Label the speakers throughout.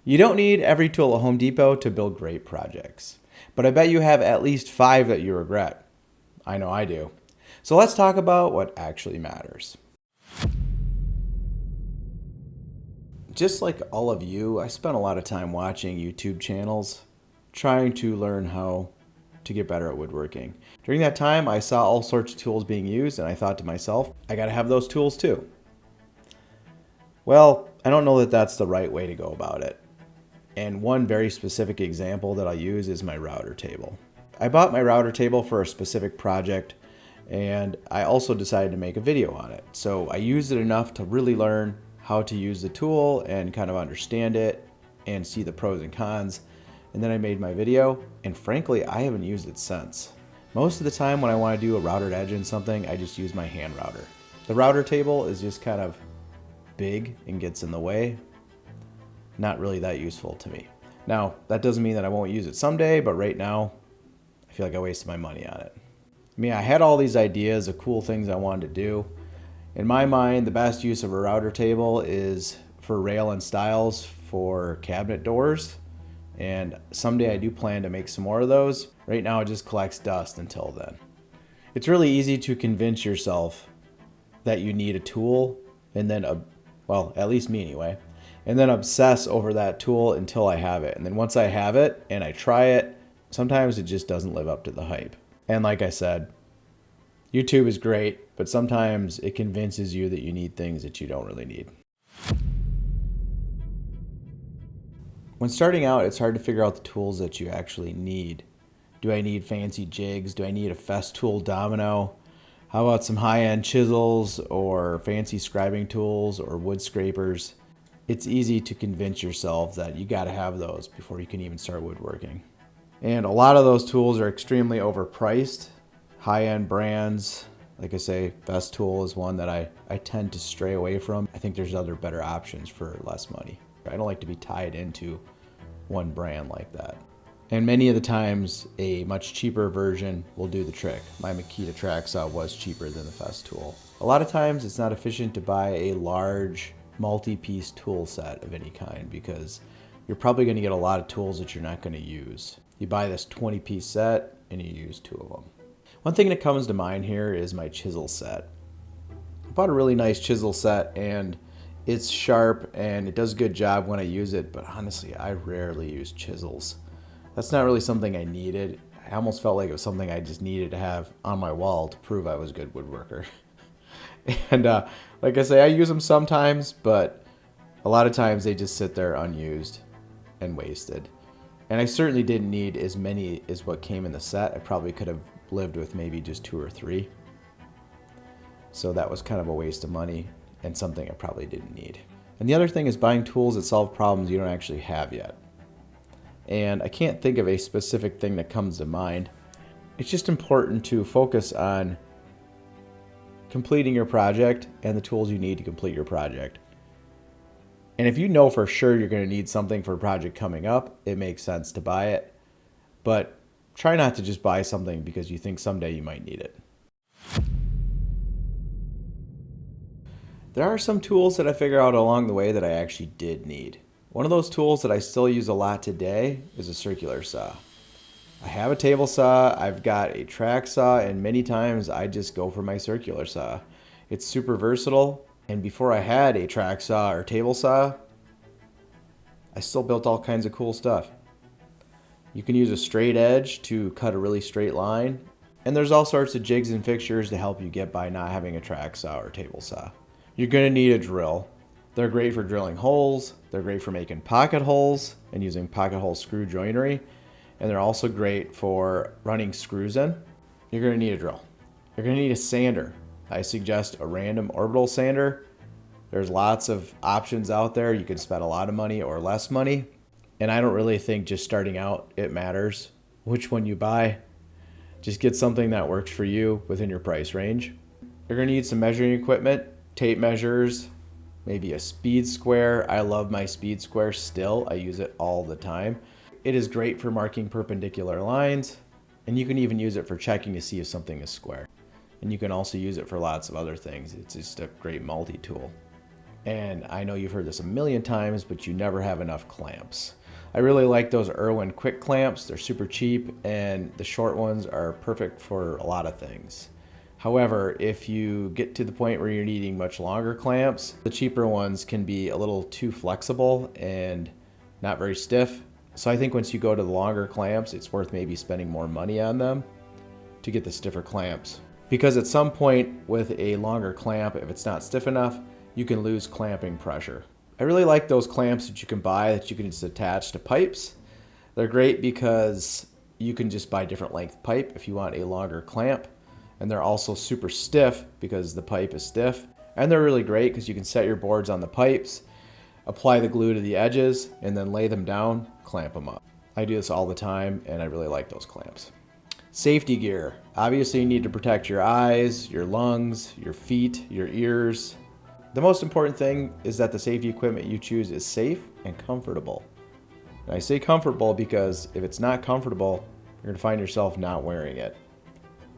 Speaker 1: You don't need every tool at Home Depot to build great projects, but I bet you have at least 5 that you regret. I know I do. So let's talk about what actually matters. Just like all of you, I spent a lot of time watching YouTube channels, trying to learn how to get better at woodworking. During that time, I saw all sorts of tools being used, and I thought to myself, I gotta have those tools too. Well, I don't know that that's the right way to go about it. And one very specific example that I use is my router table. I bought my router table for a specific project, and I also decided to make a video on it. So I used it enough to really learn how to use the tool and kind of understand it and see the pros and cons. And then I made my video, and frankly, I haven't used it since. Most of the time when I want to do a routered edge in something, I just use my hand router. The router table is just kind of big and gets in the way. Not really that useful to me. Now, that doesn't mean that I won't use it someday, but right now, I feel like I wasted my money on it. I mean, I had all these ideas of cool things I wanted to do. In my mind, the best use of a router table is for rail and stiles for cabinet doors. And someday I do plan to make some more of those. Right now it just collects dust until then. It's really easy to convince yourself that you need a tool and then, well, at least me anyway, and then obsess over that tool until I have it. And then once I have it and I try it, sometimes it just doesn't live up to the hype. And like I said, YouTube is great, but sometimes it convinces you that you need things that you don't really need. When starting out, it's hard to figure out the tools that you actually need. Do I need fancy jigs? Do I need a Festool domino? How about some high-end chisels or fancy scribing tools or wood scrapers? It's easy to convince yourself that you gotta have those before you can even start woodworking. And a lot of those tools are extremely overpriced. High-end brands, like I say, Festool is one that I tend to stray away from. I think there's other better options for less money. I don't like to be tied into one brand like that. And many of the times, a much cheaper version will do the trick. My Makita track saw was cheaper than the Festool. A lot of times, it's not efficient to buy a large multi-piece tool set of any kind because you're probably going to get a lot of tools that you're not going to use. You buy this 20-piece set and you use 2 of them. One thing that comes to mind here is my chisel set. I bought a really nice chisel set and it's sharp and it does a good job when I use it, but honestly, I rarely use chisels. That's not really something I needed. I almost felt like it was something I just needed to have on my wall to prove I was a good woodworker. And like I say, I use them sometimes, but a lot of times they just sit there unused and wasted. And I certainly didn't need as many as what came in the set. I probably could have lived with maybe just 2 or 3. So that was kind of a waste of money and something I probably didn't need. And the other thing is buying tools that solve problems you don't actually have yet. And I can't think of a specific thing that comes to mind. It's just important to focus on completing your project and the tools you need to complete your project. And if you know for sure you're going to need something for a project coming up, it makes sense to buy it. But try not to just buy something because you think someday you might need it. There are some tools that I figured out along the way that I actually did need. One of those tools that I still use a lot today is a circular saw. I have a table saw, I've got a track saw, and many times I just go for my circular saw. It's super versatile, and before I had a track saw or table saw, I still built all kinds of cool stuff. You can use a straight edge to cut a really straight line, and there's all sorts of jigs and fixtures to help you get by not having a track saw or table saw. You're going to need a drill. They're great for drilling holes, they're great for making pocket holes and using pocket hole screw joinery, and they're also great for running screws in. You're going to need a drill. You're going to need a sander. I suggest a random orbital sander. There's lots of options out there. You can spend a lot of money or less money. And I don't really think just starting out, it matters which one you buy. Just get something that works for you within your price range. You're going to need some measuring equipment, tape measures, maybe a speed square. I love my speed square still. I use it all the time. It is great for marking perpendicular lines, and you can even use it for checking to see if something is square. And you can also use it for lots of other things. It's just a great multi-tool. And I know you've heard this a million times, but you never have enough clamps. I really like those Irwin quick clamps. They're super cheap, and the short ones are perfect for a lot of things. However, if you get to the point where you're needing much longer clamps, the cheaper ones can be a little too flexible and not very stiff. So I think once you go to the longer clamps, it's worth maybe spending more money on them to get the stiffer clamps. Because at some point with a longer clamp, if it's not stiff enough, you can lose clamping pressure. I really like those clamps that you can buy that you can just attach to pipes. They're great because you can just buy different length pipe if you want a longer clamp. And they're also super stiff because the pipe is stiff. And they're really great because you can set your boards on the pipes, apply the glue to the edges, and then lay them down, clamp them up. I do this all the time, and I really like those clamps. Safety gear. Obviously, you need to protect your eyes, your lungs, your feet, your ears. The most important thing is that the safety equipment you choose is safe and comfortable. And I say comfortable because if it's not comfortable, you're going to find yourself not wearing it.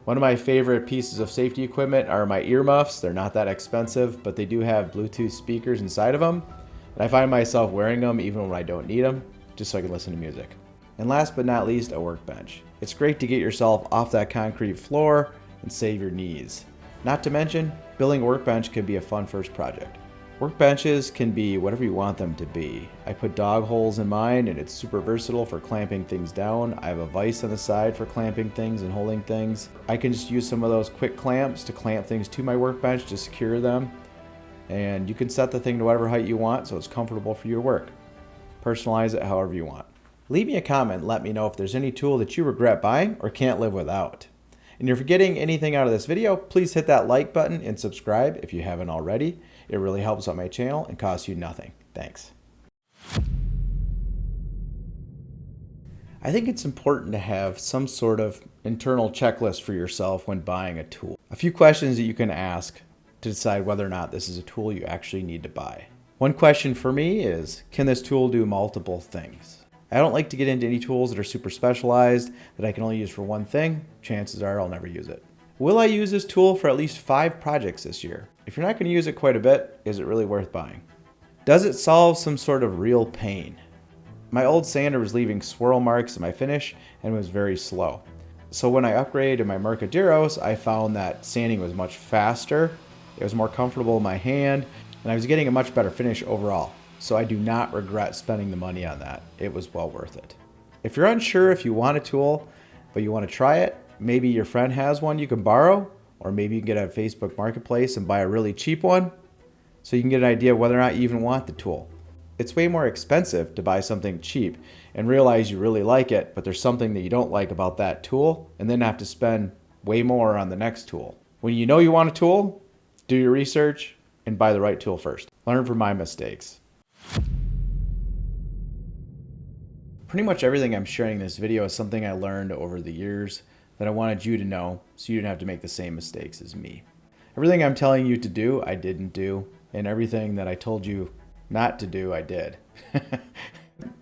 Speaker 1: One of my favorite pieces of safety equipment are my earmuffs. They're not that expensive, but they do have Bluetooth speakers inside of them. And I find myself wearing them even when I don't need them, just so I can listen to music. And last but not least, a workbench. It's great to get yourself off that concrete floor and save your knees. Not to mention, building a workbench can be a fun first project. Workbenches can be whatever you want them to be. I put dog holes in mine, and it's super versatile for clamping things down. I have a vise on the side for clamping things and holding things. I can just use some of those quick clamps to clamp things to my workbench to secure them. And you can set the thing to whatever height you want so it's comfortable for you to work. Personalize it however you want. Leave me a comment and let me know if there's any tool that you regret buying or can't live without. And if you're getting anything out of this video, please hit that like button and subscribe if you haven't already. It really helps out my channel and costs you nothing. Thanks. I think it's important to have some sort of internal checklist for yourself when buying a tool. A few questions that you can ask to decide whether or not this is a tool you actually need to buy. One question for me is, can this tool do multiple things? I don't like to get into any tools that are super specialized that I can only use for one thing. Chances are I'll never use it. Will I use this tool for at least 5 projects this year? If you're not going to use it quite a bit, is it really worth buying? Does it solve some sort of real pain? My old sander was leaving swirl marks in my finish and was very slow. So when I upgraded to my Mercaderos, I found that sanding was much faster, it was more comfortable in my hand, and I was getting a much better finish overall. So I do not regret spending the money on that. It was well worth it. If you're unsure if you want a tool, but you want to try it, maybe your friend has one you can borrow, or maybe you can get a Facebook Marketplace and buy a really cheap one, so you can get an idea of whether or not you even want the tool. It's way more expensive to buy something cheap and realize you really like it, but there's something that you don't like about that tool, and then have to spend way more on the next tool. When you know you want a tool, do your research and buy the right tool first. Learn from my mistakes. Pretty much everything I'm sharing in this video is something I learned over the years that I wanted you to know so you didn't have to make the same mistakes as me. Everything I'm telling you to do, I didn't do, and everything that I told you not to do, I did.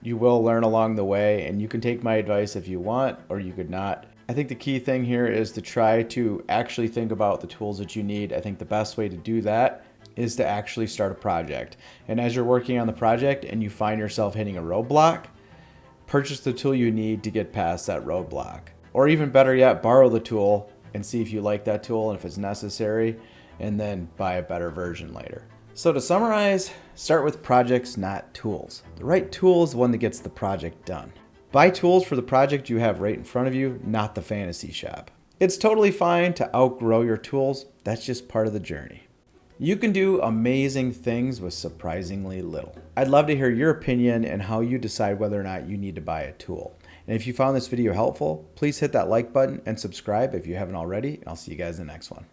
Speaker 1: You will learn along the way, and you can take my advice if you want, or you could not. I think the key thing here is to try to actually think about the tools that you need. I think the best way to do that is to actually start a project. And as you're working on the project and you find yourself hitting a roadblock, purchase the tool you need to get past that roadblock. Or even better yet, borrow the tool and see if you like that tool and if it's necessary, and then buy a better version later. So to summarize, start with projects, not tools. The right tool is the one that gets the project done. Buy tools for the project you have right in front of you, not the fantasy shop. It's totally fine to outgrow your tools. That's just part of the journey. You can do amazing things with surprisingly little. I'd love to hear your opinion and how you decide whether or not you need to buy a tool. And if you found this video helpful, please hit that like button and subscribe if you haven't already. I'll see you guys in the next one.